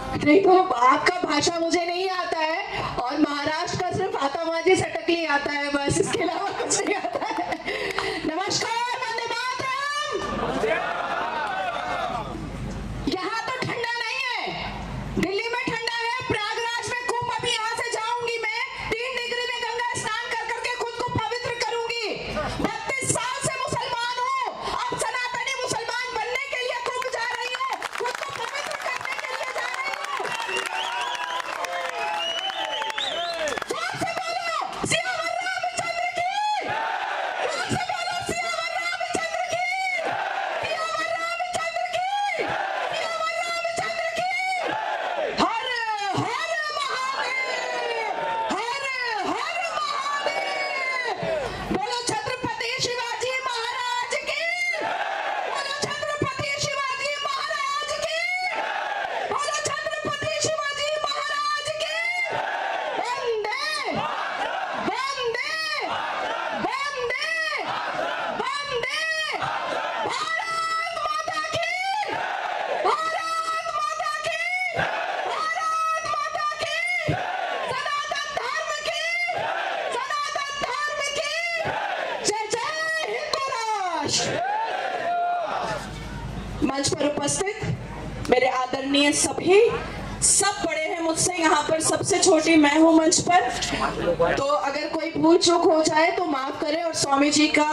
नहीं तो आपका भाषा मुझे नहीं आता है और महाराष्ट्र का सिर्फ आतामाजी सटकली आता है, बस इसके अलावा कुछ नहीं आता है। नमस्कार, वंदे मातरम। यहाँ तो ठंडा नहीं है, दिल्ली में ठंडा है, प्रयागराज में खूब। अभी यहाँ से जाऊंगी मैं 3 डिग्री में गंगा स्नान कर करके खुद को पवित्र करूंगी। 32 साल से मुसलमान हूँ, अब सनातनी मुसलमान बनने के लिए खुद जा रही हूँ, खुद को पवित्र करने के लिए जा रही हूँ। जोर से बोलो सियावर रामचंद्र की, जोर से बोलो सियावर रामचंद्र की, सियावर रामचंद्र की, सियावर रामचंद्र की। हर हर महादेव, हर हर महादेव। बोलो छत्रपति शिवाजी महाराज की, बोलो छत्रपति शिवाजी महाराज की, बोलो छत्रपति शिवाजी महाराज की। वंदे वंदे वंदे वंदे भारत माता की, भारत माता की, भारत माता की, सनातन धर्म की, सनातन धर्म की। जय जय हिंदू राष्ट्र। मंच पर उपस्थित मेरे आदरणीय सभी, सब बड़े हैं मुझसे, यहाँ पर सबसे छोटी मैं हूँ मंच पर, तो अगर कोई भूल चूक हो जाए तो माफ करें। और स्वामी जी का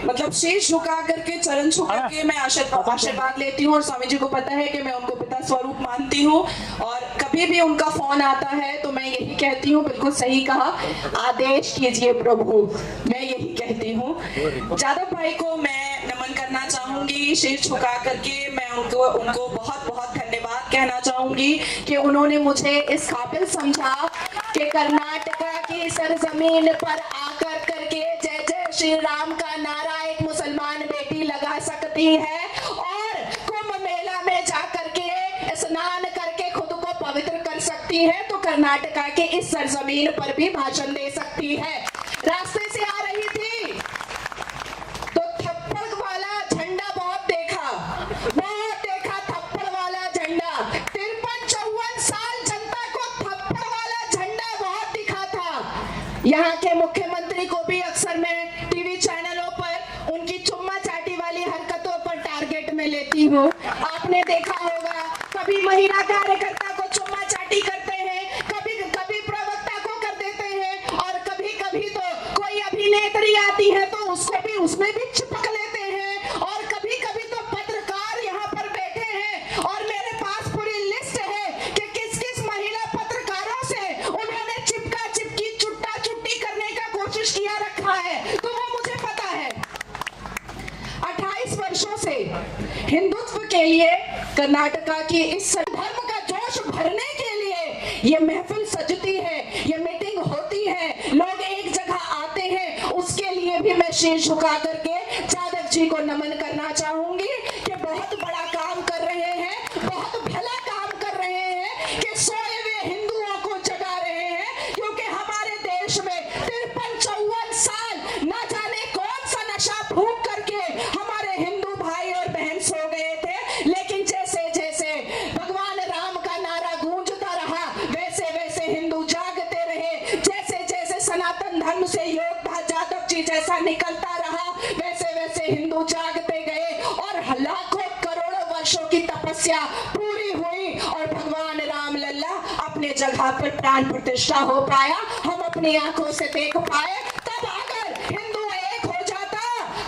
मतलब शीश झुका करके, चरण छुका के मैं आशीर्वाद लेती हूँ। और स्वामी जी को पता है कि मैं उनको पिता स्वरूप मानती हूँ, और कभी भी उनका फोन आता है तो मैं यही कहती हूँ, बिल्कुल सही कहा, आदेश कीजिए प्रभु, मैं यही कहती हूँ। जादव भाई को मैं नमन करना चाहूंगी शीश झुका करके। मैं उनको बहुत बहुत धन्यवाद कहना चाहूंगी कि उन्होंने मुझे इस काबिल समझा कि कर्नाटका की सरजमीन पर आकर करके जय जय श्री राम का नारा एक मुसलमान बेटी लगा सकती है, और कुंभ मेला में जाकर के स्नान करके खुद को पवित्र कर सकती है, तो कर्नाटका के इस सरजमीन पर भी भाषण दे सकती है। रास्ते से आ रही थी तो थप्पड़ वाला झंडा बहुत देखा थप्पड़ वाला झंडा। 53-54 साल जनता को थप्पड़ वाला झंडा बहुत दिखा था। यहाँ के मुख्यमंत्री को भी अक्सर मैं टीवी चैनलों पर उनकी चुम्मा चाटी वाली हरकतों पर टारगेट में लेती हूँ। आपने देखा होगा, कभी महिला कार्यकर्ता को चुम्मा चाटी करते हैं, कभी कभी प्रवक्ता को कर देते हैं, और कभी कभी तो कोई अभिनेत्री आती है तो उसको भी उसमें भी चिपक लेते हैं, और कभी कभी तो पत्रकार यहाँ पर बैठे हैं और मेरे पास पूरी लिस्ट है कि किस किस महिला पत्रकारों से उन्होंने चिपका चिपकी चुट्टा चुट्टी करने का कोशिश किया रखा है, तो वो मुझे पता है। 28 वर्षों से हिंदुत्व के लिए, कर्नाटका की इस धर्म का जोश भरने के लिए ये महफिल सजती है, ये मीटिंग होती है, लोग एक जगह आते हैं, उसके लिए भी मैं शीश झुका करके जादव जी को नमन करना चाहूंगी कि बहुत बड़ा काम कर रहे हैं, बहुत भला काम कर रहे हैं कि सोए हुए हिंदुओं को जगा रहे हैं। क्योंकि हमारे देश में 53-54 साल न जाने कौन सा नशा फूंक करके हमारे हिंदू भाई और बहन सो गए थे, लेकिन जैसे जैसे भगवान राम का नारा गूंजता रहा, वैसे वैसे हिंदू जागते रहे। जैसे जैसे सनातन धर्म से योद्धा जादव जी जैसा निकलता रहा, वैसे वैसे हिंदू जागते गए, और लाखों करोड़ों वर्षों की तपस्या पूरी हुई, और भगवान राम लल्ला अपने जगह पर प्राण प्रतिष्ठा हो पाया, हम अपनी आंखों से देख पाए। तब अगर हिंदू एक हो जाता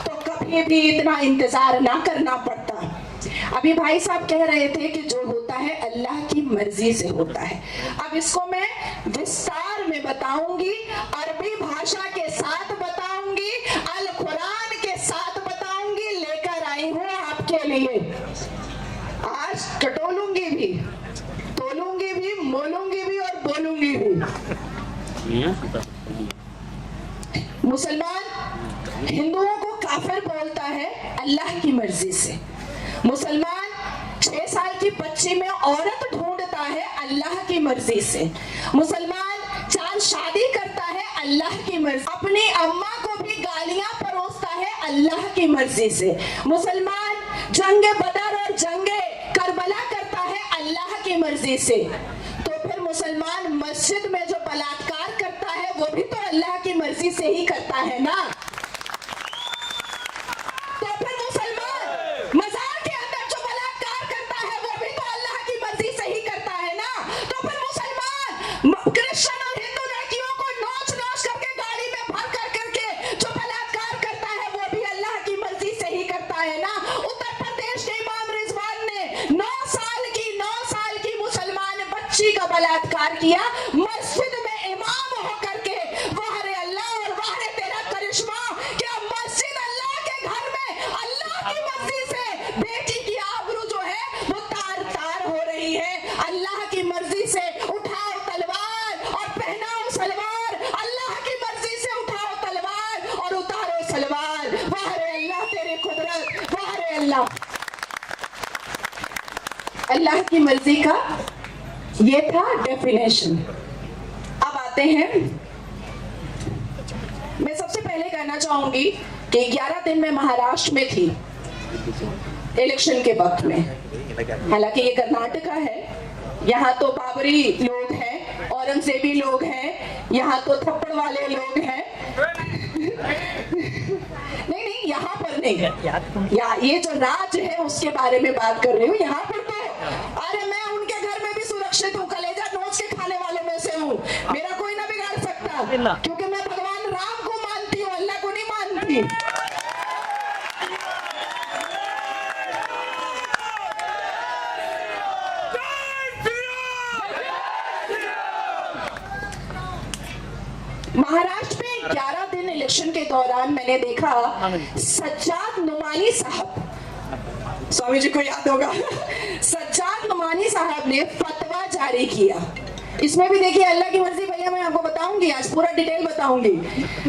तो कभी भी इतना इंतजार ना करना पड़ता। अभी भाई साहब कह रहे थे कि जो होता है अल्लाह की मर्जी से होता है। अब इसको मैं विस्तार में बताऊंगी, अरबी भाषा के साथ बताऊंगी, अल कुरान के साथ बताऊंगी, लेकर आई हूं आपके लिए। आज टटोलूंगी भी, तोलूंगी भी, मोलूंगी भी और बोलूंगी भी। मुसलमान हिंदुओं को काफिर बोलता है अल्लाह की मर्जी से। मुसलमान 6 साल की बच्ची में औरत ढूंढता है अल्लाह की मर्जी से। मुसलमान चार शादी करता है अल्लाह की मर्जी, अपनी अम्मा को भी गालियां परोसता है अल्लाह की मर्जी से। मुसलमान जंगे बदर और जंगे करबला करता है अल्लाह की की मर्जी से, तो फिर मुसलमान मस्जिद में जो बलात्कार करता है वो भी तो अल्लाह की मर्जी से ही करता है ना। तो फिर मुसलमान मजार के अंदर जो बलात्कार करता है वो भी तो अल्लाह की मर्जी से ही करता है ना। तो फिर मुसलमान क्रिश्चियन और हिंदू लड़कियों को नोच नोच करके गाड़ी में भर कर करके जो बलात्कार करता है वो भी अल्लाह की मर्जी से ही करता है ना। उत्तर प्रदेश के इमाम रिजवान ने 9 साल की मुसलमान बच्ची का बलात्कार किया मस्जिद में इमाम होकर के। वाह रे अल्लाह और वाह रे तेरा करिश्मा, क्या मस्जिद अल्लाह के घर में अल्लाह की मर्जी से बेटी की आबरू जो है वो तार तार हो रही है। अल्लाह की मर्जी से उठाओ तलवार और पहनाओ सलवार, अल्लाह की मर्जी से उठाओ तलवार और उतारो सलवार। वाह रे अल्लाह तेरी कुदरत, वाह रे अल्लाह। अल्लाह की मर्जी का ये था डेफिनेशन। अब आते हैं, मैं सबसे पहले कहना चाहूंगी कि 11 दिन मैं महाराष्ट्र में थी इलेक्शन के वक्त में। हालांकि ये कर्नाटका है, यहाँ तो बाबरी लोग हैं, औरंगजेबी लोग हैं, यहाँ तो थप्पड़ वाले लोग हैं। नहीं, यहाँ पर नहीं, ये जो राज्य है उसके बारे में बात कर रही हूँ। यहाँ पर तो अरे मैं उनके घर में भी सुरक्षित हूँ, कलेजा नोच के खाने वालों में से हूँ, मेरा कोई ना बिगाड़ सकता, क्योंकि मैं भगवान राम को मानती हूँ, अल्लाह को नहीं मानती। महाराष्ट्र में 11 दिन इलेक्शन के दौरान मैंने देखा सज्जाद नुमानी साहब, स्वामी जी को याद होगा, सज्जाद नुमानी साहब ने फतवा जारी किया। इसमें भी देखिए अल्लाह की मर्जी, भैया मैं आपको बताऊंगी, आज पूरा डिटेल बताऊंगी।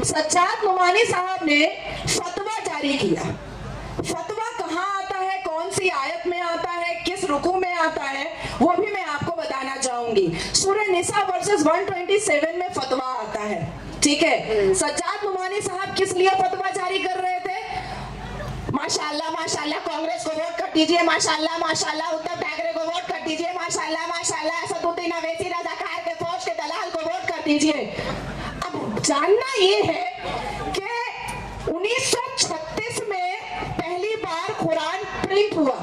सज्जाद नुमानी साहब ने फतवा जारी किया। फतवा कहाँ आता है, कौन सी आयत में आता है, किस रुकू में आता है, वो भी मैं आपको बताना चाहूंगी। सूरह निसा वर्सेस 127 में फतवा आता है, ठीक है। सज्जाद नुमानी साहब किस लिए फतवा जारी कर रहे थे? माशाल्लाह माशाल्लाह कांग्रेस को वोट कर दीजिए, माशाल्लाह माशाल्लाह उद्धव ठाकरे को वोट कर दीजिए, माशाल्लाह माशाल्लाह असदुद्दीन अवैसी रज़ाकार के फौज के दलाल को वोट कर दीजिए। अब जानना ये है कि 1936 में पहली बार कुरान प्रिंट हुआ।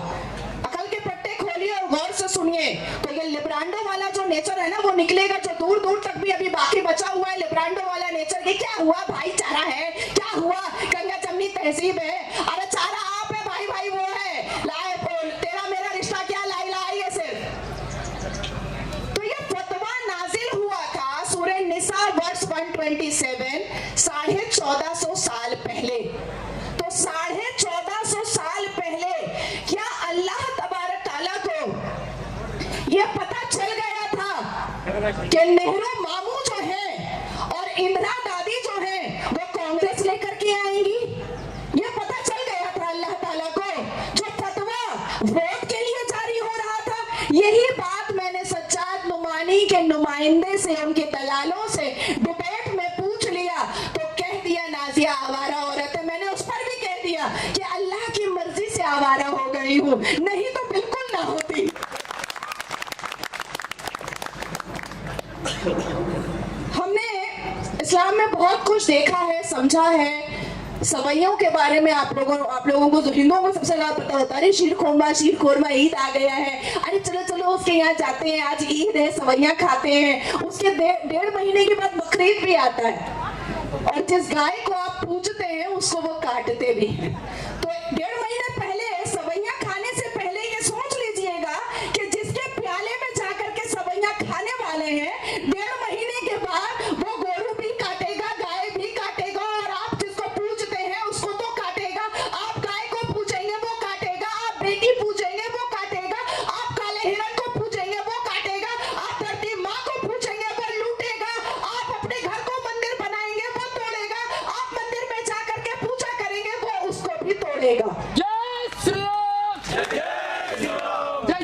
अकल के पट्टे खोलिए और गौर से सुनिए, तो ये लिब्रांडो वाला जो नेचर है ना वो निकलेगा, जो दूर दूर तक भी अभी बाकी बचा हुआ है लिब्रांडो वाला नेचर। ये क्या हुआ? भाईचारा है, क्या हुआ? गंगा जमनी तहजीब है। अरे चारा आप है, भाई भाई वो है, लाए तेरा मेरा रिश्ता क्या, लाई लाई है सिर्फ। तो ये फतवा नाजिल हुआ था सूरह निसा वर्स 127 1450 साल पहले। तो 1450 साल पहले क्या अल्लाह तबारक ताला को ये पता चल गया था कि नेहरू मामू जो है और इंदिरा दादी जो है वो कांग्रेस लेकर के आएंगी? ये पता चल गया था अल्लाह ताला को, जो फतवा वोट के लिए जारी हो रहा था। यही बात मैंने सज्जाद नुमानी के नुमाइंदे से, उनके दलालों से डिबेट में पूछ लिया, तो कह दिया नाजिया आवारा औरत है। मैंने उस पर भी कह दिया कि अल्लाह की मर्जी से आवारा हो गई हूँ, नहीं तो बिल्कुल ना होती। हमने इस्लाम में बहुत कुछ देखा है, समझा है। सवैयों के बारे में आप लोगों को, जो हिंदुओं को सबसे ज्यादा पता होता है, अरे शीर खोरमा ईद आ गया है, अरे चलो चलो उसके यहाँ जाते हैं, आज ईद है, सवैयां खाते हैं। उसके 1.5 महीने के बाद बकरीद भी आता है, और जिस गाय को आप पूजते हैं उसको वो काटते भी हैं। तो 1.5 महीने पहले सवैयां खाने से पहले ये सोच लीजिएगा कि जिसके प्याले में जाकर के सवैयां खाने वाले हैं, 1.5 महीने के बाद वो गोरू भी काटेगा, गाय भी काटेगा, और आप जिसको पूजते हैं उसको तो काटेगा। आप गाय को पूजेंगे वो काटेगा, आप बेटी पूजेंगे वो काटेगा, आप काले हिरण को पूजेंगे वो काटेगा, आप धरती माँ को पूजेंगे वो लूटेगा, आप अपने घर को मंदिर बनाएंगे वो तोड़ेगा, आप मंदिर में जाकर के पूजा करेंगे वो उसको भी तोड़ेगा। जय श्री राम, जय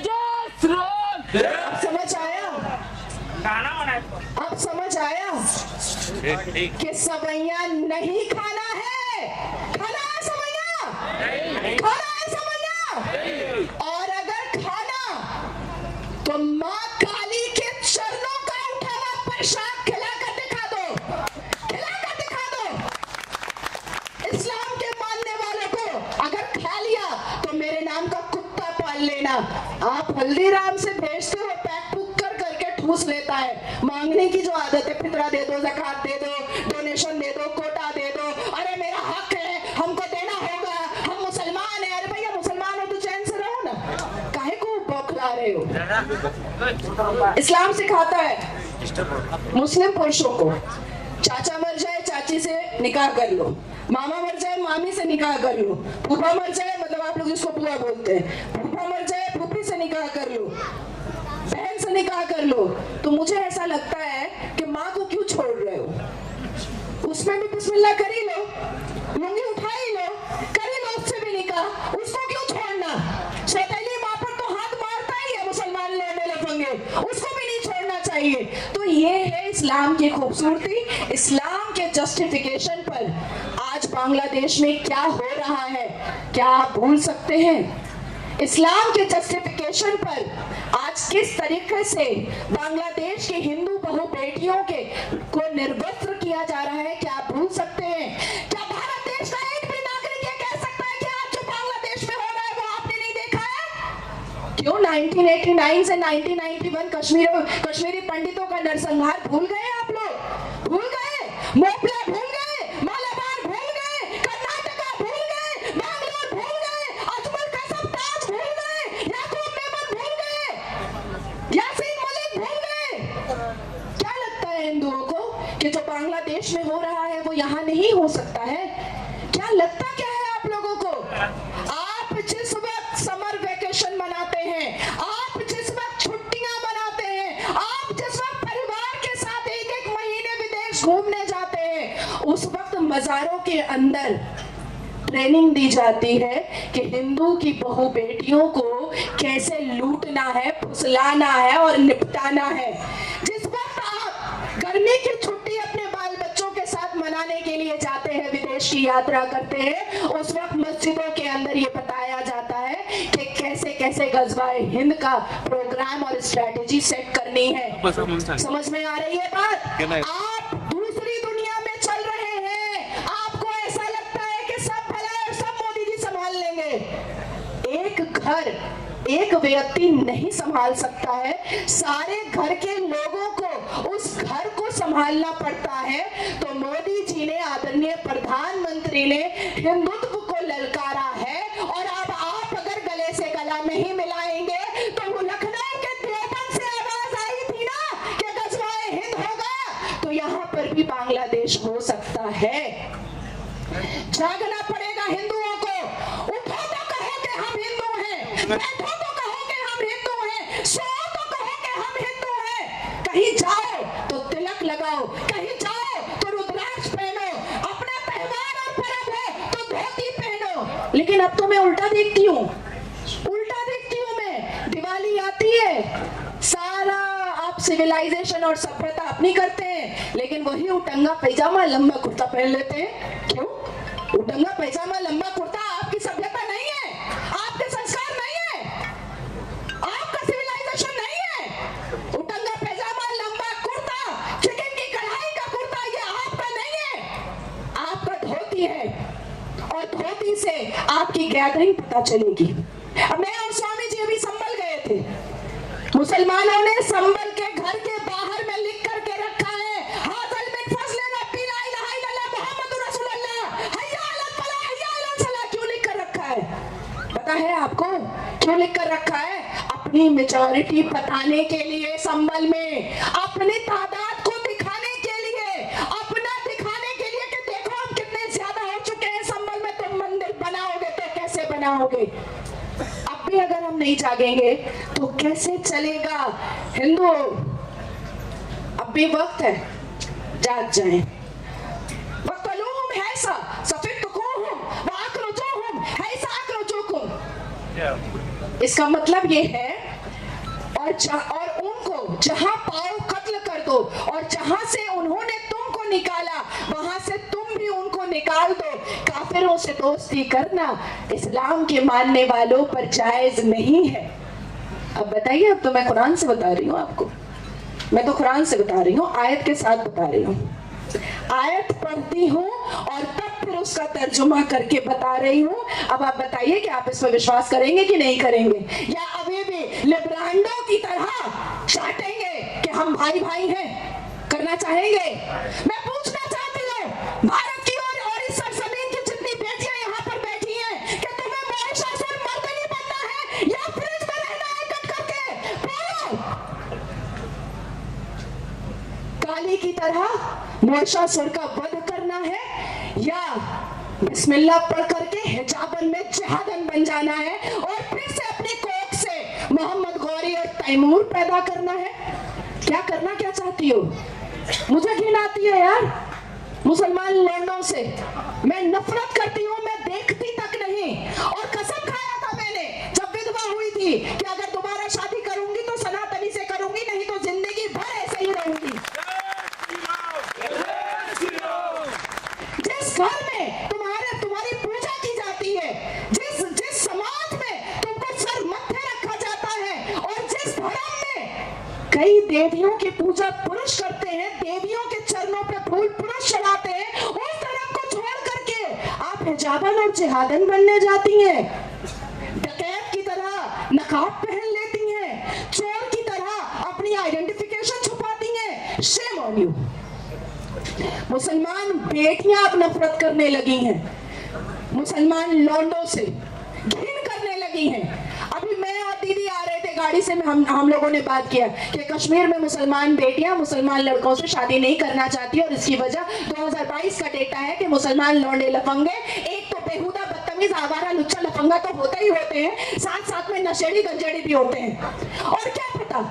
जय श्री राम। अब समझ आया? अब समझ आया कि सवैयां नहीं खाना है, खाना है सवैयां, खाना है सवैयां। और अगर खाना तो माँ ठूस लेता है। मांगने की जो आदत है, फितरा दे दो, ज़कात दे दो, डोनेशन दे दो, कोटा दे दो, अरे मेरा हक है, हमको देना होगा, हम मुसलमान हैं। अरे भैया मुसलमान हो तो चैन से रहो ना, काहे को बौखला रहे हो? इस्लाम सिखाता है मुस्लिम पुरुषों को चाचा मर जाए चाची से निकाह कर लो, मामा मर जाए मामी से निकाह कर लो, फूफा मर जाए, मतलब आप लोग जिसको बुआ बोलते हैं, फूफा मर जाए फूफी से निकाह कर लो, बहन से निकाह कर लो। तो मुझे ऐसा लगता है कि माँ को क्यों छोड़ रहे हो? उसमें भी बिस्मिल्लाह कर ही लो, लुंगी उठा ही लो, कर ही लो उससे भी निकाह, उसको क्यों छोड़ना? सौतेली माँ पर तो हाथ मारता ही है मुसलमान लेने लफंगे, उसको भी नहीं छोड़ना चाहिए। तो ये है इस्लाम की खूबसूरती। इस्लाम के जस्टिफिकेशन पर आज बांग्लादेश में क्या हो रहा है, क्या आप भूल सकते हैं? इस्लाम के जस्टिफिकेशन पर आज किस तरीके से बांग्लादेश के हिंदू बहू बेटियों के को निर्वस्त्र किया जा रहा है, क्या आप भूल सकते हैं? क्या भारत देश का एक भी नागरिक ये कह सकता है कि आज जो बांग्लादेश में हो रहा है वो आपने नहीं देखा है? क्यों 1989 से 1991 कश्मीरी पंडितों का नरसंहार भूल गए आप लोग? भूल गए? मोपला भूल गए? मालाबार भूल गए? कर्नाटका भूल गए? बैंगलोर भूल गए? अजमेर का सब ताज भूल गए? याकूब मेमन भूल गए? यासीन मलिक भूल गए? क्या लगता है हिंदुओं को कि जो बांग्लादेश में हो रहा है वो यहाँ नहीं हो सकता है? क्या लगता क्या है आप लोगों को? आप जिस वक्त समर वेकेशन मनाते हैं, आप जिस वक्त छुट्टियां मनाते हैं, आप जिस वक्त परिवार के साथ एक एक महीने विदेश घूमने जाते हैं, उस वक्त मजारों के अंदर ट्रेनिंग दी जाती है कि हिंदू की बहू बेटियों को कैसे लूटना है, फुसलाना है और निपटाना है। जिस वक्त आप गर्मी की छुट्टी अपने बाल बच्चों के साथ मनाने के लिए जाते हैं, विदेश की यात्रा करते हैं, उस वक्त मस्जिदों के अंदर ये बताया जाता है कि कैसे कैसे गज़वाए हिंद का प्रोग्राम और स्ट्रेटेजी सेट करनी है। समझ में आ रही है बात? आप दूसरी दुनिया में चल रहे हैं, आपको ऐसा लगता है कि सब भला है, सब मोदी जी संभाल लेंगे। एक घर एक व्यक्ति नहीं संभाल सकता है, सारे घर के लोगों को उस घर को संभालना पड़ता है। तो मोदी जी ने, आदरणीय प्रधानमंत्री ने हिंदुत्व को ललकारा है, और अब आप अगर गले से गला नहीं मिलाएंगे तो वो लखनऊ के देवबंद से आवाज आई थी ना कि गज़वाए हिंद होगा, तो यहाँ पर भी बांग्लादेश हो सकता है। जागना पड़ेगा हिंदुओं को। उठो तो कहो कि हम हिंदू हैं, बैठो तो कहो कि हम हिंदू हैं, सो तो कहो कि हम हिंदू हैं। कहीं जाओ तो तिलक लगाओ, कहीं जाओ तो रुद्राक्ष पहनो, अपना त्योहार और पर्व है तो धोती पहनो। लेकिन अब तो मैं उल्टा देखती हूँ, उल्टा देखती हूँ मैं। दिवाली आती है, सारा आप सिविलाइजेशन और सभ्यता अपनी करते हैं, लेकिन वही उटंगा पैजामा लंबा कुर्ता पहन लेते हैं। क्यों? उटंगा पैजामा लंबा कुर्ता आपकी सभ्यता नहीं है, आपके संस्कार नहीं है, आपका सिविलाइजेशन नहीं है। उटंगा पैजामा लंबा कुर्ता, चिकन की कढ़ाई का कुर्ता, ये आपका नहीं है, आपका धोती है। और धोती से आपकी गैदरिंग पता चलेगी। अब मैं और स्वामी जी अभी संभल गए थे, मुसलमानों ने संभल के घर के बाहर में लिख करके रखा है, हाज़ल मिन फज़लिन रब्बी ला इलाहा इल्लल्लाह मुहम्मदुर रसूलुल्लाह, हय्या अलल फलाह हय्या अलल सलाह। क्यों लिख कर रखा है पता है आपको? क्यों लिख कर रखा है? अपनी मेजॉरिटी बताने के लिए, संभल में अपनी तादाद को दिखाने के लिए, अपना दिखाने के लिए कि देखो हम कितने ज्यादा हो चुके हैं संभल में, तुम मंदिर बनाओगे तो कैसे बनाओगे? अब भी अगर हम नहीं जागेंगे तो कैसे चलेगा? हिंदुओं, अब भी वक्त है, जाग जाएं। वक़्तलूहुम हैसा सफ़िक़्तुकुहुम व अख़रजुहुम हैसा अख़रजुकुम। इसका मतलब ये है, और उनको जहां पाओ कत्ल कर दो, और जहां से उन्होंने तुमको निकाला वहां से तुम भी उनको निकाल दो। काफिरों से दोस्ती करना इस्लाम के मानने वालों पर जायज नहीं है। अब बताइए, अब तो मैं कुरान से बता रही हूँ आपको, मैं तो कुरान से बता रही हूँ, आयत के साथ बता रही हूँ। आयत पढ़ती हूँ और तब फिर उसका तर्जुमा करके बता रही हूँ। अब आप बताइए कि आप इस पर विश्वास करेंगे कि नहीं करेंगे, या अभी भी लिब्रांडो की तरह चाटेंगे कि हम भाई भाई हैं, करना चाहेंगे? मैं पूछना चाहती हूँ भारत की और इस सरजमीन की जितनी बेटियां यहाँ पर बैठी हैं, कि तुम्हें महिषासुर मर्दनी बनना है या फ्रिज में रहना है कट करके? बोलो। काली की तरह महिषासुर का वध करना है या बिस्मिल्लाह पढ़ करके हिजाबन में जिहादन बन जाना है और फिर से अपनी कोख से मोहम्मद गौरी और तैमूर पैदा करना है? क्या करना क्या चाहती हो? मुझे घिन आती है यार मुसलमान लौंडों से, मैं नफरत करती हूँ, मैं देखती तक नहीं। और कसम खाया था मैंने जब विधवा हुई थी कि अगर दोबारा शादी करूंगी तो सनातनी से करूंगी, नहीं तो जिंदगी भर ऐसे ही रहूंगी। जिस घर में तुम्हारी पूजा की जाती है, जिस समाज में तुमको सर मत्थे रखा जाता है, और जिस धर्म में कई देवियों की पूजा पुरुष करते हैं, देवियों के चरणों पे फूल पुरुष चढ़ाते हैं, उस धर्म को छोड़ करके आप हिजाबन और जिहादन बनने जाती हैं, डकैत की तरह नकाब पहन लेती हैं, चोर की तरह अपनी आइडेंटिफिकेशन छुपाती हैं। Shame on you. मुसलमान बेटियां अब नफरत करने लगी हैं, मुसलमान लौंडों से घिन करने लगी हैं। अभी मैं और दीदी आ रहे थे गाड़ी से, हम लोगों ने बात किया कि कश्मीर में मुसलमान बेटियां मुसलमान लड़कों से शादी नहीं करना चाहती, और इसकी वजह 2022 का डेटा है कि मुसलमान लौंडे लफंगे, एक तो बेहुदा बदतमीज आवारा लुच्चा लफंगा तो होते ही होते हैं, साथ साथ में नशेड़ी गंजेड़ी भी होते हैं। और क्या पता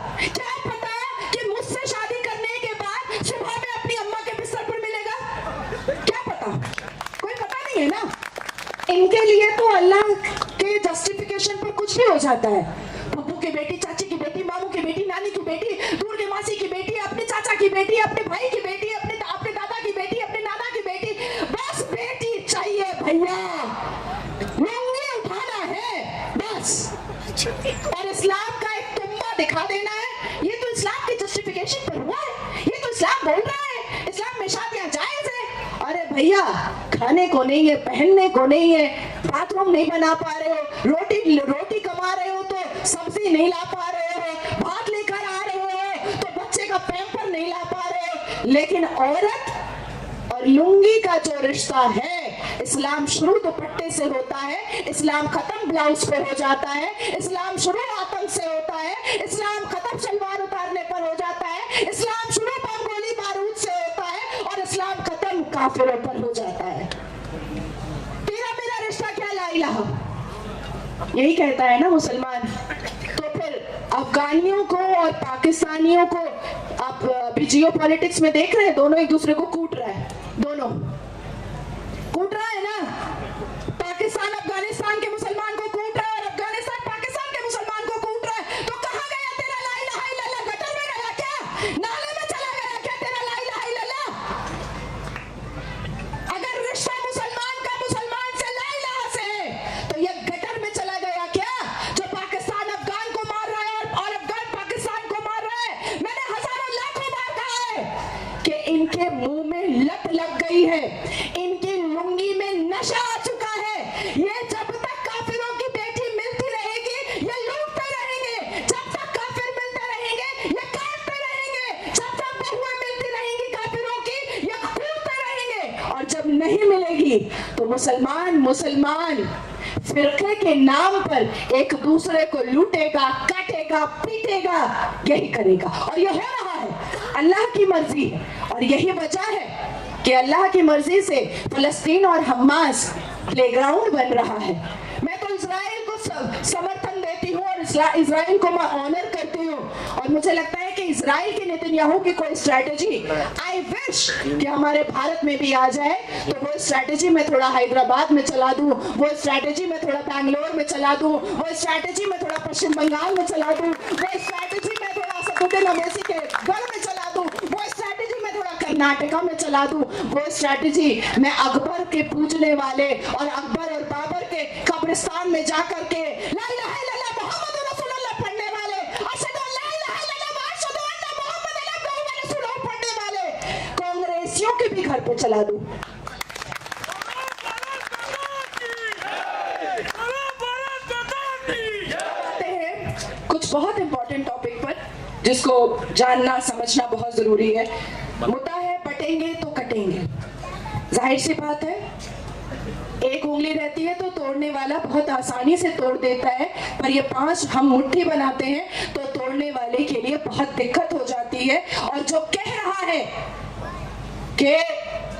कि मुझसे शादी करने के बाद सुबह में अपनी अम्मा के बिस्तर पर मिलेगा? क्या पता? कोई पता नहीं है ना। इनके लिए तो अल्लाह के जस्टिफिकेशन पर कुछ भी हो जाता है। पप्पू की बेटी, चाची की बेटी, मामू की बेटी, नानी की बेटी, दूर के मासी की बेटी, अपने चाचा की बेटी, अपने भाई की बेटी, अपने दादा की बेटी, अपने नाना की बेटी, बस बेटी चाहिए भैया, लुंगी उठाना है बस, और इस्लाम का एक तुम्बा दिखा देना है। ये तो इस्लाम की जस्टिफिकेशन पर हुआ है, ये तो इस्लाम बोल रहा है इस्लाम में शादियां जायज है। अरे भैया, खाने को नहीं है, पहनने को नहीं है, बाथरूम नहीं बना पा रहे हो, रोटी कमा रहे हो तो सब्जी नहीं ला पा रहे हो, भात लेकर आ रहे हो तो बच्चे का पैम्पर नहीं ला पा रहे हो, लेकिन औरत और लुंगी का जो रिश्ता है, इस्लाम शुरू दुपट्टे से होता है, इस्लाम खत्म ब्लाउज पे हो जाता है, इस्लाम शुरू आतंक से होता है, इस्लाम खत्म सलवार उतारने पर हो जाता है, इस्लाम शुरू बम गोली बारूद से होता है, और इस्लाम खत्म काफिरों पर हो जाता है। तेरा मेरा रिश्ता क्या ला इलाहा, यही कहता है ना मुसलमान। तो फिर अफगानियों को और पाकिस्तानियों को आप अभी जियो पॉलिटिक्स में देख रहे हैं, दोनों एक दूसरे को कूट रहा है, दोनों कूट रहा है ना। पाकिस्तान अफगानिस्तान के मुसलमान को कूट रहा है और अफगानिस्तान पाकिस्तान के मुसलमान को कूट रहा है। तो कहां गया तेरा ला इलाहा इल्लल्लाह? गटर में गया क्या? नाले में चला गया क्या तेरा ला इलाहा इल्लल्लाह? अगर रिश्ता मुसलमान का मुसलमान से ला इलाहा से है, तो ये गटर में चला गया क्या, जो पाकिस्तान अफगान को मार रहा है और अफगान पाकिस्तान को मार रहा है? मैंने हजारों लाखों बार कहा है कि इनके मुंह में लत लग गई है, इनकी लुंगी में नशा आ चुका है। ये जब तक काफिरों की बेटी मिलती रहेगी ये लूटते रहेंगे, जब तक काफिर मिलते रहेंगे ये काटते रहेंगे, जब तक बहुएं मिलती रहेंगी काफिरों की ये कूटते रहेंगे, और जब नहीं मिलेगी तो मुसलमान फिरके के नाम पर एक दूसरे को लूटेगा, काटेगा, पीटेगा, यही करेगा। और ये हो रहा है, अल्लाह की मर्जी है, और यही वजह है कि अल्लाह की मर्जी से फलस्तीन और हमास प्लेग्राउंड बन रहा है। मैं तो इजराइल को समर्थन देती हूँ और इजराइल को मैं ऑनर करती हूँ, और मुझे लगता है कि इजराइल के नेतन्याहू की कोई स्ट्रैटेजी आई विश कि हमारे भारत में भी आ जाए, तो वो स्ट्रैटेजी मैं थोड़ा हैदराबाद में चला दूं, वो स्ट्रैटेजी मैं थोड़ा बैंगलोर में चला दूं, वो स्ट्रैटेजी मैं थोड़ा पश्चिम बंगाल में चला दूं, वो स्ट्रैटेजी मैं थोड़ा असदुद्दीन ओवैसी के गढ़ में चला दूं, वो स्ट्रैटेजी मैं थोड़ा कर्नाटका में चला दूं, वो स्ट्रैटेजी मैं अकबर के पूजने वाले और अकबर और बाबर के कब्रिस्तान में जाकर के ला इलाहा इल्लल्लाह मुहम्मद रसूलुल्लाह पढ़ने वाले, अशहदु अन ला इलाहा इल्लल्लाह व अशहदु अन्ना मुहम्मदन अब्दुहु व रसूलुहु पढ़ने वाले कांग्रेसियों के भी घर पे चला दूं। कुछ बहुत इंपॉर्टेंट टॉपिक पर जिसको जानना समझना बहुत जरूरी है। मुद्दा है बटेंगे तो कटेंगे। जाहिर सी बात है, एक उंगली रहती है तो तोड़ने वाला बहुत आसानी से तोड़ देता है, पर ये 5 हम मुट्ठी बनाते हैं तो तोड़ने वाले के लिए बहुत दिक्कत हो जाती है। और जो कह रहा है कि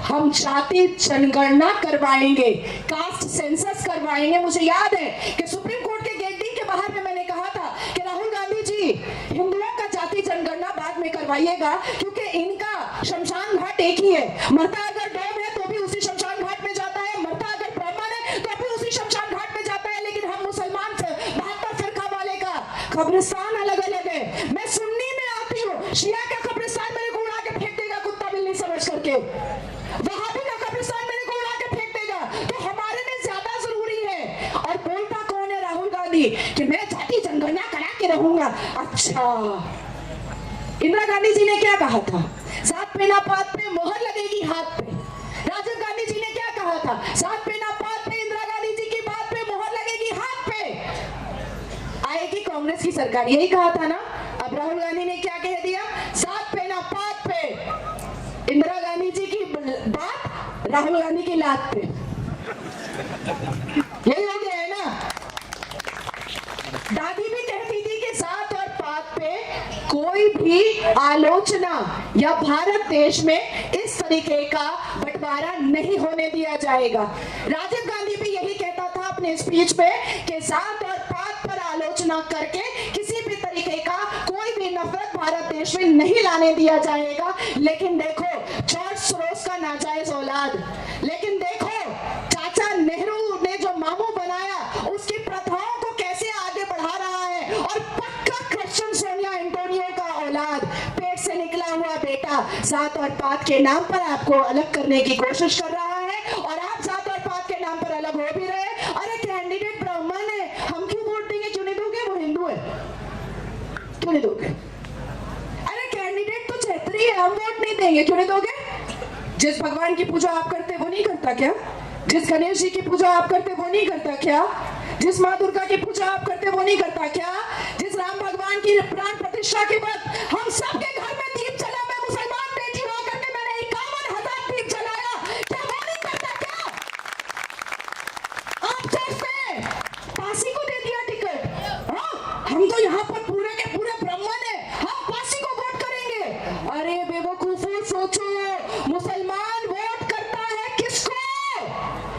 हम जाति जनगणना करवाएंगे, कास्ट सेंसस करवाएंगे, मुझे याद है कि सुप्रीम कोर्ट के गेट के बाहर में मैंने कहा था कि राहुल गांधी जी, हिंदुओं का जाति जनगणना बाद में करवाइएगा, क्योंकि इनका शमशान घाट एक ही है। मरता अगर डोम है तो भी उसी शमशान घाट में जाता है, मरता अगर ब्राह्मण है तो भी उसी शमशान घाट में जाता है, लेकिन हम मुसलमान 72 फिरका वाले का कब्रिस्तान अलग अलग है। मैं सुन्नी में आती हूँ, शिया का कब्रिस्तान मेरे को उड़ा के फेंक देगा कुत्ता बिल्ली समझ करके, वहाबी का कब्रिस्तान मेरे को उड़ा के फेंक देगा, तो हमारे लिए ज्यादा जरूरी है। और बोलता कौन है राहुल गांधी कि मैं जाति जनगणना करा के रहूंगा। अच्छा, इंदिरा गांधी जी ने क्या कहा था? जात पे ना पात पे मोहर लगेगी हाथ पे। राजीव गांधी जी ने क्या कहा था? जात पे ना पात पे, इंदिरा गांधी जी की बात पे मोहर लगेगी हाथ पे। आएगी कांग्रेस की सरकार, यही कहा था ना। अब राहुल गांधी ने क्या कह दिया? जात पे ना पात पे, इंदिरा गांधी जी की बात, राहुल गांधी की लात पे। यही हो गया है ना। दादी भी कहती थी कि जात और पात पे कोई भी आलोचना या भारत देश में इस तरीके का बंटवारा नहीं होने दिया जाएगा। राजीव गांधी भी यही कहता था अपने स्पीच में कि जात और पात पर आलोचना करके किसी भी तरीके का कोई भी नफरत भारत देश में नहीं लाने दिया जाएगा। लेकिन देखो जॉर्ज सोरोस का नाजायज औलाद, लेकिन देखो चाचा नेहरू ने जो मामू बनाया उसकी प्रथाओं को कैसे आगे बढ़ा रहा है, और पक्का क्रिश्चियन सोनिया एंटोनियो का औलाद, पेट से निकला हुआ बेटा, जात और पात के नाम पर आपको अलग करने की कोशिश कर रहा है, और आप जात और पात के नाम पर अलग हो भी रहे। अरे कैंडिडेट ब्राह्मण है, हम क्यों वोट देंगे? क्यों नहीं दोगे? वो हिंदू है, क्यों नहीं दोगे? अरे कैंडिडेट तो छेत्री है, हम वोट नहीं देंगे, क्यों नहीं दोगे? जिस भगवान की पूजा आप करते वो नहीं करता क्या? जिस गणेश जी की पूजा आप करते वो नहीं करता क्या? जिस माँ दुर्गा की पूजा आप करते वो नहीं करता क्या? जिस राम भगवान की प्राण प्रतिष्ठा के बाद हम सबके घर में दीप जला, मैं मुसलमान बेटी होकर के मैंने 51,000 दीप जलाया, क्या वो नहीं करता क्या? आप सोचते हैं पासी को दे दिया टिकट, हाँ हम तो यहाँ पर पूरे के पूरे ब्राह्मण है, हम पासी को वोट करेंगे। अरे बेवकूफो, सोचो मुसलमान वोट करता है किसको?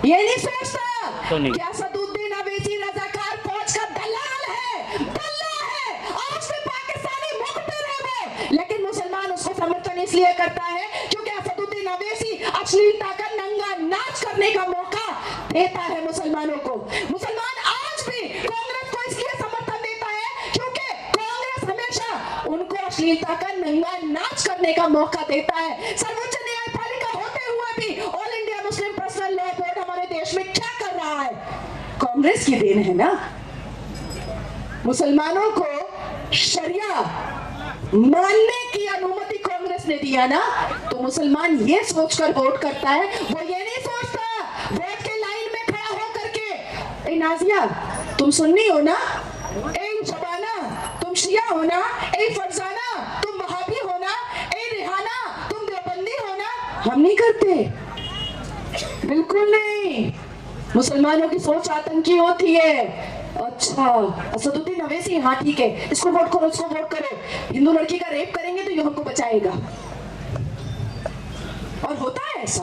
ये नहीं सोचता क्या सदुद्दीन अवैसी रजाकार फौज का दलाल है, दल्ला है, और उसमें पाकिस्तानी मुखबिर है वो, लेकिन मुसलमान उसको समर्थन इसलिए करता है क्योंकि सदुद्दीन अवैसी अश्लीलता का नंगा नाच करने का मौका देता है मुसलमानों को। मुसलमान आज भी कांग्रेस को इसलिए समर्थन देता है क्योंकि कांग्रेस हमेशा उनको अश्लीलता का नंगा नाच करने का मौका देता है। सर्वोच्च न्यायपालिका होते हुए भी all India Muslim personal law board हमारे देश में क्या कर रहा है? कांग्रेस की देन है ना। मुसलमानों को शरिया मानने की अनुमति कांग्रेस ने दिया ना, तो मुसलमान ये सोचकर वोट करता है, वो ये नहीं सोचता वोट के लाइन में खड़ा हो करके, ए नाजिया तुम सुन्नी हो ना, ए शबाना तुम शिया हो ना, ए फरजाना तुम वहाबी हो ना, ए रिहाना तुम देवबंदी हो ना। हम नहीं करते, बिल्कुल नहीं। मुसलमानों की सोच आतंकी होती है। अच्छा असदुद्दीन अवैसी, हाँ ठीक है, इसको वोट करो, इसको वोट करो, हिंदू लड़की का रेप करेंगे तो ये हमको बचाएगा। और होता है ऐसा,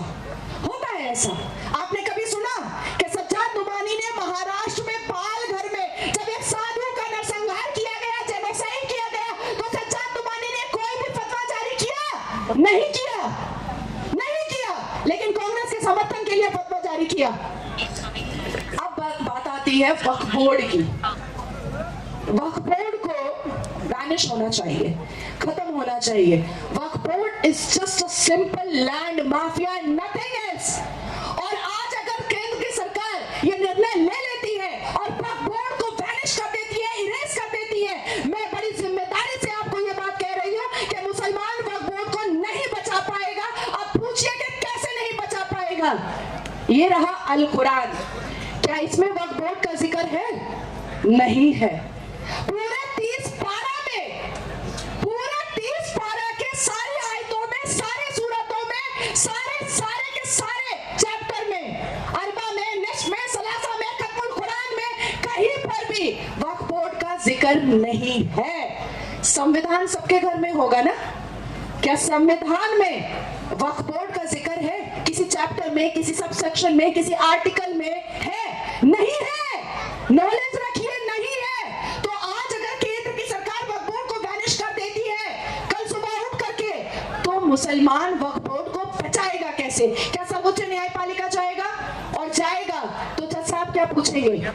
होता है ऐसा। आपने कभी सुना कि सज्जाद नुमानी ने महाराष्ट्र में पालघर में जब एक साधु का नरसंहार किया गया, जेनोसाइड किया गया, तो सज्जाद नुमानी ने कोई भी फतवा जारी किया? नहीं किया, नहीं किया, लेकिन कांग्रेस के समर्थन के लिए फतवा जारी किया। अब बात आती है वक्फ बोर्ड की। वक्फ बोर्ड को वैनिश होना चाहिए, खत्म होना चाहिए। Waqf board is just a simple land mafia, nothing else. और आज अगर केंद्र की सरकार ये निर्णय ले लेती है और वक्फ बोर्ड को वैनिश कर देती है, इरेज कर देती है, मैं बड़ी जिम्मेदारी से आपको ये बात कह रही हूँ कि मुसलमान वक्फ बोर्ड को नहीं बचा पाएगा। अब पूछिए कि कैसे नहीं बचा पाएगा। ये रहा अल कुरान, क्या इसमें वक्फ बोर्ड का जिक्र है? नहीं है। पूरे 30 पारा में, पूरे नहीं है। संविधान सबके घर में होगा ना? क्या संविधान में वक्फ बोर्ड का जिक्र है? किसी चैप्टर में, किसी सब सेक्शन में, किसी आर्टिकल में है? नहीं है। नॉलेज रखिए, नहीं है। तो आज अगर केंद्र की सरकार वक्फ बोर्ड को वैनिश कर देती है कल सुबह उठ करके, तो मुसलमान वक्फ बोर्ड को बचाएगा कैसे? क्या सर्वोच्च न्यायपालिका जाएगा? और जाएगा तो जज साहब क्या पूछेंगे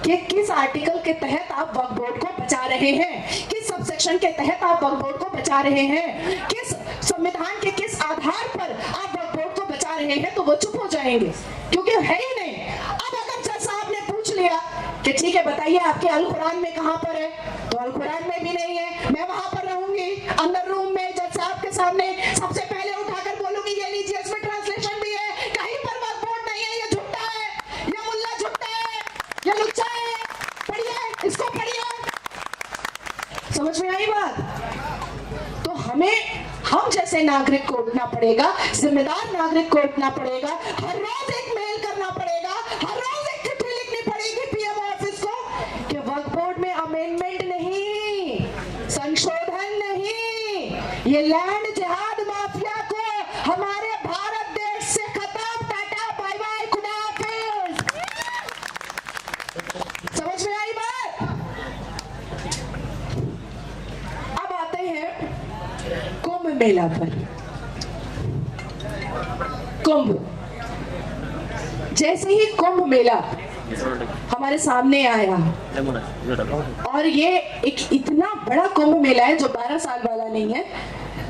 कि किस आर्टिकल के तहत आप वक्फ बोर्ड को बचा रहे हैं, किस सब सेक्शन के तहत आप वक्फ बोर्ड को बचा रहे हैं, किस संविधान के किस आधार पर आप वक्फ बोर्ड को बचा रहे हैं? तो वो चुप हो जाएंगे, क्योंकि है ही नहीं। अब अगर जज साहब ने पूछ लिया कि ठीक है बताइए आपके अल कुरान में कहां पर है, तो अल कुरान में भी नहीं है, मैं वहां पर रहूंगी अंदर रूम में जज साहब के सामने, सबसे पहले उठाकर बोलूंगी ये लीजिए इसमें ट्रांसलेशन भी है, कहीं पर वक्फ बोर्ड नहीं है, ये झुट्टा है, ये मुल्ला झुट्टा है, ये लुच्चा है, पढ़िए इसको पढ़िए। समझ में आई बात? तो हम जैसे नागरिक को उठना पड़ेगा, जिम्मेदार नागरिक को उठना पड़ेगा, हर रोज एक मेल करना पड़ेगा, हर रोज एक चिट्ठी लिखनी पड़ेगी पीएम ऑफिस को कि वक्फ बोर्ड में अमेंडमेंट नहीं, संशोधन नहीं, ये लैंड जिहाद माफिया को हमारे भारत देश से खत्म, टाटा बाय बाय, खुदा हाफिज। समझ में आई बात? अब आते हैं कुंभ मेला पर। कुंभ, जैसे ही कुंभ मेला हमारे सामने आया, और ये एक इतना बड़ा कुंभ मेला है जो 12 साल वाला नहीं है,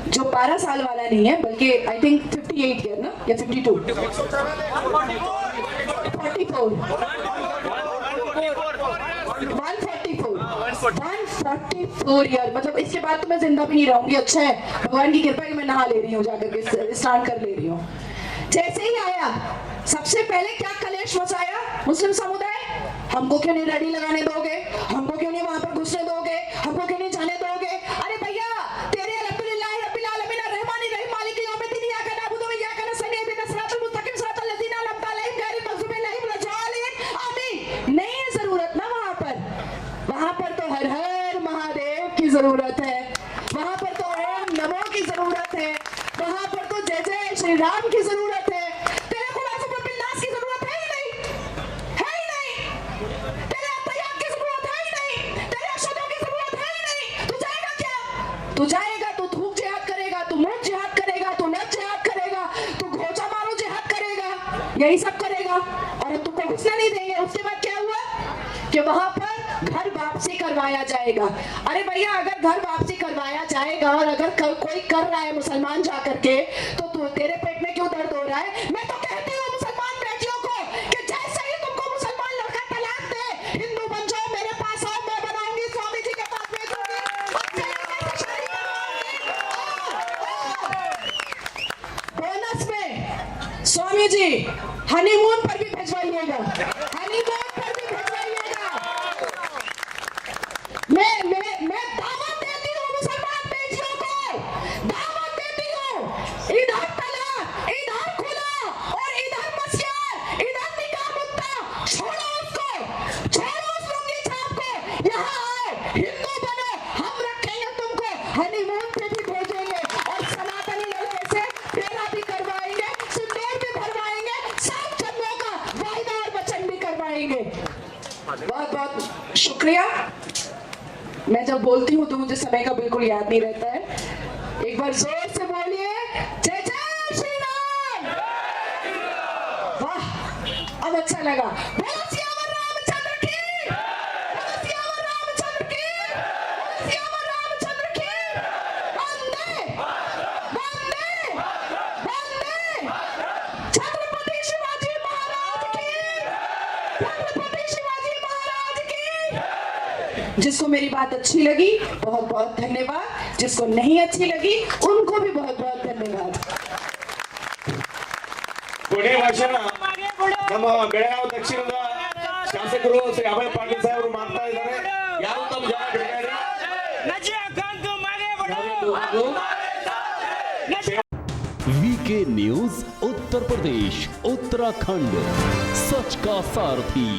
जो 12 साल वाला नहीं है, बल्कि आई थिंक 58 ईयर ना, या 52 144 ईयर, मतलब इसके बाद तो मैं जिंदा भी नहीं रहूंगी। अच्छा है, भगवान की कृपा कि मैं नहा ले रही हूँ, जाकर के स्नान कर ले रही हूँ। जैसे ही आया, सबसे पहले क्या कलेश मचाया मुस्लिम समुदाय? हमको क्यों नहीं रैली लगाने दोगे, हमको क्यों नहीं वहां पर घुसने दोगे, हमको क्यों नहीं जाने दोगे? अरे भैया, तेरे अल्हम्दुलिल्लाह रब्बिल आलमीन रहमानी रहीम मालिकी यौमिद्दीन इय्याका नअबुदु व इय्याका नस्तईन इहदिना सिरातल मुस्तकीम सिरातल लज़ीना अनअमता अलैहिम गैरिल मग़ज़ूबि अलैहिम वलद्दालिन आमीन। नहीं है जरूरत ना वहां पर तो हर हर महादेव की जरूरत है, वहां पर तो ओम नमो की जरूरत है, वहां पर तो जय जय श्री राम की जरूरत है। तेरे खुलासों पर बिल्लास की जरूरत है ही नहीं, है ही नहीं। तेरे अत्तयात की जरूरत है ही नहीं, तेरे अशहदों की जरूरत है ही नहीं। तू जाएगा क्या? तू जाएगा तो थूक जिहाद करेगा, तू मुंह जिहाद करेगा, तू नच जिहाद करेगा, तू घोचा मारो जिहाद करेगा, यही सब करेगा, और तुमको घुसना नहीं देंगे। उसके बाद क्या हुआ कि वहां पर घर वापसी करवाया जाएगा। अरे भैया, अगर घर वापसी करवाया जाएगा और अगर कोई कर रहा है मुसलमान जाकर के, तो तेरे पेट में क्यों दर्द हो रहा है? मैं तो कहती हूँ मुसलमान बेटियों को कि जैसे ही तुमको मुसलमान लड़का तलाक दे, हिंदू बन जाओ, मेरे पास आओ, मैं बनाऊंगी, स्वामी जी के पास भेजूंगी, बोनस में स्वामी जी हनीमून पर भी भिजवाइएगा, हनीमून पर भी भिजवाइएगा। मैं दावत देती हूँ मुसलमान बेटियों को, दावत देती हूँ। इधर तलाक, इधर खुला, और इधर मस्जिद, इधर निकाह मुद्दा, छोड़ो उसको, छोड़ो उस लुंगी छाप को, यहाँ आओ, हिंदू बनो, हम रखेंगे तुमको, हनीमून पे भी भेजेंगे, और सनातनी लड़के से फेरा भी करवाएंगे, सिंदूर भी भरवाएंगे, 7 जन्मों का वायदा और वचन भी करवाएंगे। बहुत बहुत शुक्रिया। मैं जब बोलती हूँ तो मुझे समय का बिल्कुल याद नहीं रहता है। एक बार जोर से बोलिए, जय जय श्री राम। वाह, अब अच्छा लगा। बोलो सियावर रामचंद्र की, बोलो सियावर रामचंद्र की, बोलो सियावर रामचंद्र की। वंदे वंदे वंदे छत्रपति शिवाजी महाराज की, छत्रपति शिवाजी महाराज की। जिसको मेरी बात अच्छी लगी बहुत बहुत धन्यवाद, जिसको नहीं अच्छी लगी उनको भी बहुत बहुत धन्यवाद। ಕೊನೆ ಭಾಷಣ ನಮ್ಮ ಬೆಳಗಾವಿ ದಕ್ಷಿಣದ ಶಾಸಕರು ಶ್ರೀ ಅಭಯ ಪಾಟೀಲ್ ಸಾಹೇಬರು ಮಾಡ್ತಾ ಇದ್ದಾರೆ. ಯಾರು ತಮ್ಮ ಜನ ಬಿಡಬೇಡಿ. वीके न्यूज उत्तर प्रदेश उत्तराखंड, सच का सारथी।